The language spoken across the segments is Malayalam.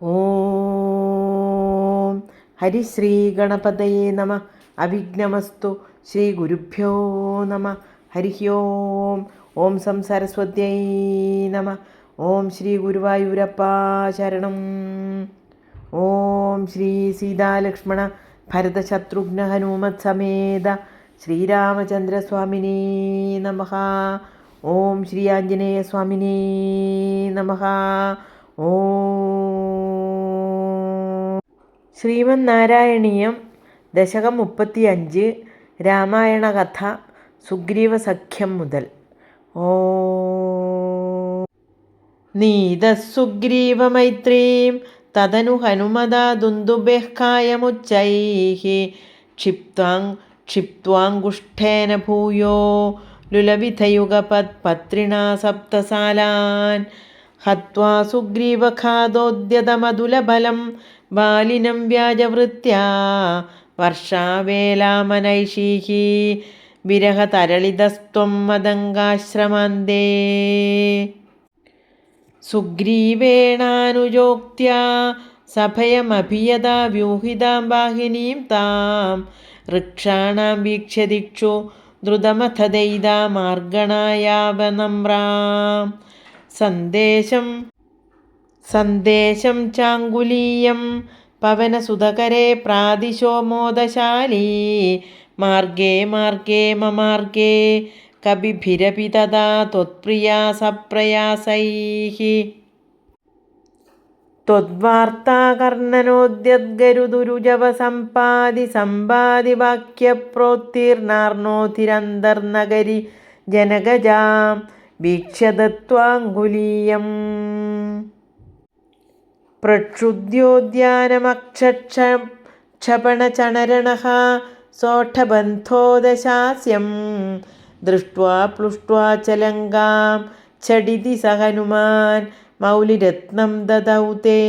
ഓം ഹരിശ്രീ ഗണപതയേ നമ. അവിഘ്നമസ്തു. ശ്രീ ഗുരുഭ്യോ നമ. ഹരി ഓം. ഓം സം സരസ്വത്യൈ നമ. ഓം ശ്രീ ഗുരുവായൂരപ്പാ ശരണം. ഓം ശ്രീ സീതാലക്ഷ്മണ ഭരതശത്രുഘ്ന ഹനുമത് സമേത ശ്രീരാമചന്ദ്രസ്വാമിനേ നമഃ. ഓം ശ്രീ ആഞ്ജനേയ സ്വാമിനേ നമഃ. ഓം ശ്രീമന്നാരായണീയം ദശകം 35 രാമായണ കഥ സുഗ്രീവ സഖ്യം മുതൽ. ഓം നീതസുഗ്രീവ മൈത്രീം തദനു ഹനുമതാ ദുന്ദുഭേഃ ക്ഷിപ്ത്വാങ്കുഷ്ഠേന ഭൂയോ ലുലവിധയുഗപത്പത്രിണാ സപ്തസാലാൻ ഹത്വാ സുഗ്രീവഖാദോദ്യതമതുലബലം ബാലിനം വ്യാജവൃത്യാ വർഷാവേലാമനൈഷീः വിരഹതരളിതസ്ത്വം മദംഗാശ്രമാന്തേ. സുഗ്രീവേണാനുജോക്ത്യാ സഭയമഭിയതാ വ്യൂഹിതാം വാഹിനീം താം ഋക്ഷാണാം വീക്ഷ്യ ദിക്ഷു ദ്രുതമഥദൈതാ മാർഗണായാവനമ്രാം. സന്ദേശം ചാങ്കുലീയം പവനസുതകരേ പ്രാദിശോ മോദശാലീ മാർഗേ മാർഗേ മമാർഗേ കപിഭിരപി തദാ ത്വത്പ്രിയാ സപ്രയാസൈഃ. ത്വദ്വാർത്താകർണനോദ്യദ്ഗരുദുരുജവസമ്പാദി വാക്യപ്രോത്തീർണാർണോധിരന്തർനഗരി ജനകജാം വീക്ഷ്യ ദത്വാങ്കുലീയം. പ്രക്ഷുദ്യോദ്യാനമക്ഷക്ഷപണചണരണഃ സോഠബന്ധോ ദശാസ്യം ദൃഷ്ട്വാ പ്ലുഷ്ട്വാ ച ലങ്കാം ഛടിതി സ ഹനുമാൻ മൗലിരത്നം ദദൗ തേ.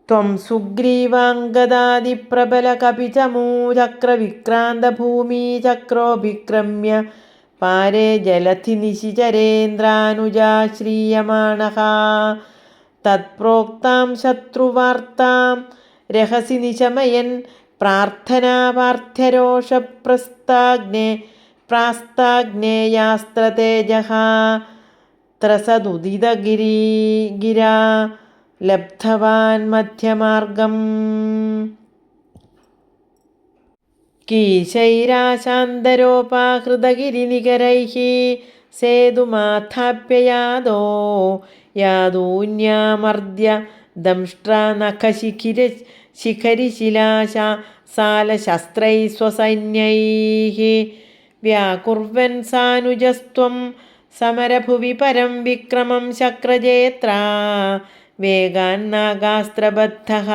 ത്വം സുഗ്രീവാംഗദാദിപ്രബലകപിചമൂചക്രവിക്രാന്തഭൂമി ചക്രോഭിക്രമ്യ പാരേ ജലധി നിശിചരേന്ദ്രാനുജാശ്രീയമാണഃ. തത്പ്രോക്താം ശത്രുവാർത്താം രഹസി നിശമയൻ പ്രാസ്താഗ്നേയാസ്ത്രതേജഃ ത്രസദുദിതഗിരാ ലബ്ധവാൻ മധ്യമാർഗം. കീശൈരാശാന്തരോപാഹൃതഗിരിനികരൈഃ സേതുമാഥാപ്യ യാദൂന്യാമർദ്യ ദംഷ്ട്രാനഖശിഖരിശിലാസാലശസ്ത്രൈः സ്വസൈന്യൈः വ്യാകുർവൻ സാനുജസ്ത്വം സമരഭുവി പരം വിക്രമം ശക്രജേത്രാ വേഗാന്നാഗാസ്ത്രബദ്ധഃ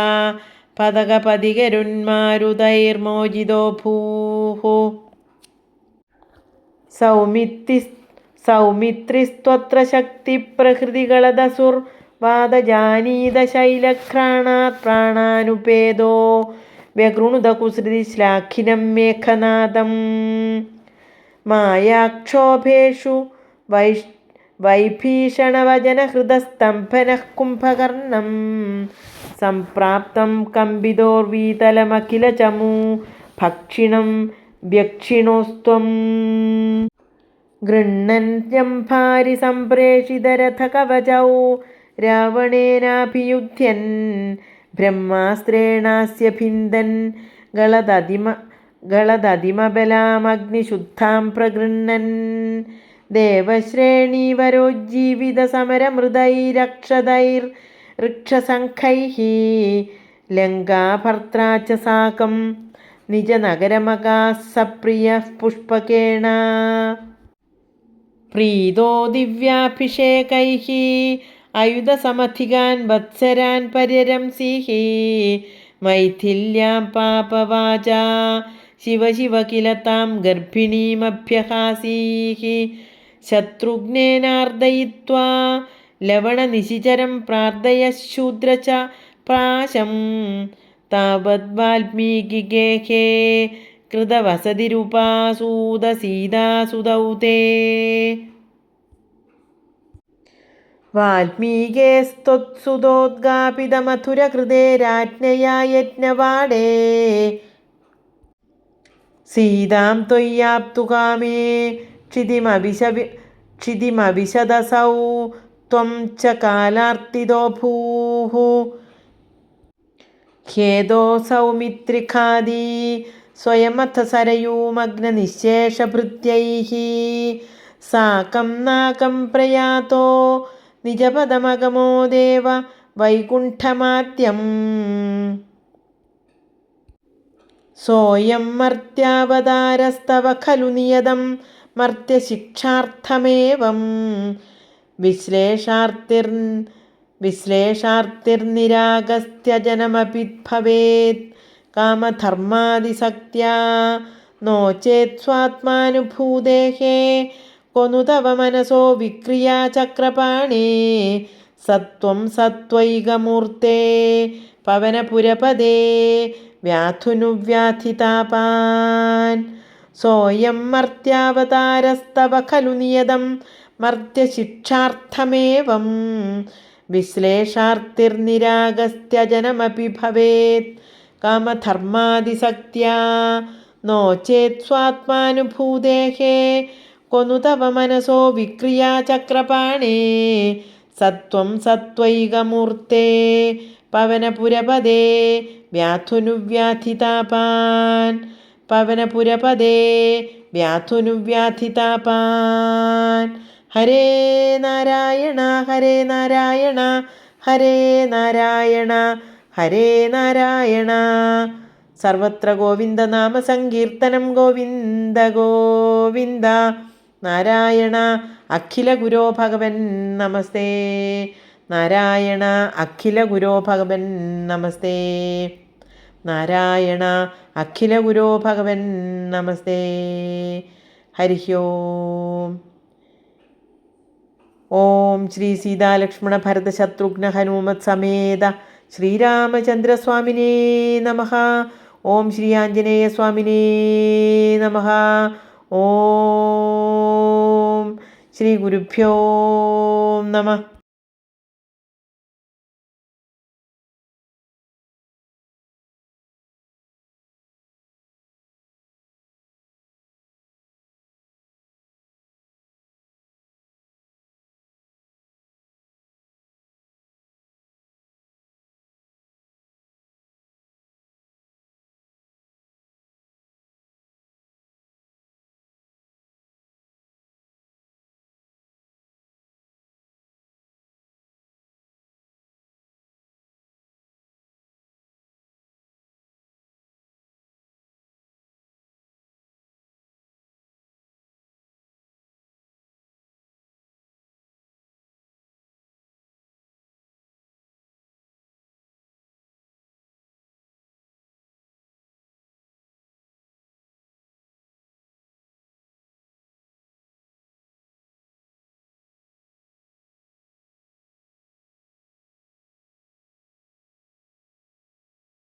പതകപതികരുന്മാരുതൈർമോചിതോ ഭൂഃ. സൗമിത്രിസ്ത്വത്ര ശക്തിപ്രഹൃതികളദസുർവാദജാനീത ശൈലഘ്രാണാത് പ്രാണാനുപേദോ വ്യഗൃണുത കുസൃതിശ്ലാഘിനം മേഘനാദം. മായാക്ഷോഭേഷു വൈഭീഷണവചനഹൃദസ്തംഭനഃ കുംഭകർണം സംപ്രാപ്തം കമ്പിതോർവീതലമഖിലചമൂ ഭക്ഷിണം വ്യക്ഷിണോസ്ത്വം. ഗൃണ്ണന്ത്യംഭാരി സംപ്രേഷിതരഥകവചൗ രാവണേനാഭിയുധ്യൻ ബ്രഹ്മാസ്ത്രേണാസ്യ ഭിന്ദൻ ഗളദതിമബലാമഗ്നിശുദ്ധാം പ്രഗൃണ്ണൻ. ദേവശ്രേണീവരോജ്ജീവിതസമരമൃതൈരക്ഷതൈർഋക്ഷസംഖൈഃ ലങ്കാഭർത്രാ ച സാകം നിജനഗരമകാഃ സപ്രിയഃ പുഷ്പകേണ. പ്രീതോ ദിവ്യാഭിഷേകൈഃ അയുധസമധികാൻ വത്സരാൻ പര്യരംസിഃ മൈഥില്യാം പാപവാചാ ശിവ ശിവ കില താം ഗർഭിണീമഭ്യഹാസീഃ. ശത്രുഘ്നേനാർദ്ദയിത്വാ ലവണനിശിചരം പ്രാർദ്ദയശൂദ്ര ച പ്രാശം താവത് വാൽമീകിഗേഹേ കൃതവസതിരുപാസൂത സീതാസുതൗ തേ. വാൽമീകേസ്ത്വത്സുതോദ്ഗാപിതമധുരഹൃദേ രാജ്ഞയാ യജ്ഞവാടേ സീതാം ത്വയ്യാപ്തുകാമേ ക്ഷിതിമഭിശദസൗ ത്വം ച കാലാർത്തിതോ ഭൂഃ ഖേദോ സൗമിത്രിഖാദീ സ്വയമഥ സരയൂമഗ്നനിശ്ശേഷഭൃത്യൈഃ സാകം നാകം പ്രയാതോ നിജപദമഗമോ ദേവ വൈകുണ്ഠമാദ്യം സോയം മർത്യാവതാരസ്തവ ഖലു നിയതം മർത്യശിക്ഷാർത്ഥമേവം വിശ്ലേഷാർത്തിർനിരാഗസ്ത്യജനമപി ഭവേത് കാമധർമാദിസക്ത്യാ നോ ചേത് സ്വാത്മാനുഭൂതേഹേ കൊനു തവ മനസോ വിക്രിയാ ചക്രപാണേ സത്വം സത്വൈകമൂർത്തേ പവനപുരപദേ വ്യാധുനുവ്യാധിതാപാൻ സോയം മർത്യാവതാരസ്തവ ഖലു നിയതം മർത്യശിക്ഷാർത്ഥമേവം വിശ്ലേഷാർത്തിർനിരാഗസ്ത്യജനമപി ഭവേത് കാമധർമാദിസക്ത്യാ നോ ചേത് സ്വാത്മാനുഭൂതേഹേ കൊനു തവ മനസോ വിക്രിയാ ചക്രപാണേ സത്വം സത്വൈകമൂർത്തേ പവനപുരപദേ വ്യാധുനുവ്യാധിതാപാൻ പവനപുരപദേ വ്യാധുനുവ്യാധിതാപാൻ. ഹരേ നാരായണ ഹരേ നാരായണ ഹരേ നാരായണ ഹരേ നാരായണ. സർവത്ര ഗോവിന്ദനാമ സങ്കീർത്തനം ഗോവിന്ദ ഗോവിന്ദ. നാരായണ അഖില ഗുരോ ഭഗവൻ നമസ്തേ. നാരായണ അഖില ഗുരോ ഭഗവൻ നമസ്തേ. നാരായണ അഖില ഗുരോ ഭഗവൻ നമസ്തേ. ഹരി ഓം. ഓം ശ്രീ സീതാലക്ഷ്മണ ഭരത ശത്രുഘ്ന ഹനുമത് സമേത ശ്രീരാമചന്ദ്രസ്വാമിനേ നമഃ. ഓം ശ്രീ ആഞ്ജനേയ സ്വാമിനേ നമഃ. ഓം ശ്രീ ഗുരുഭ്യോ നമഃ.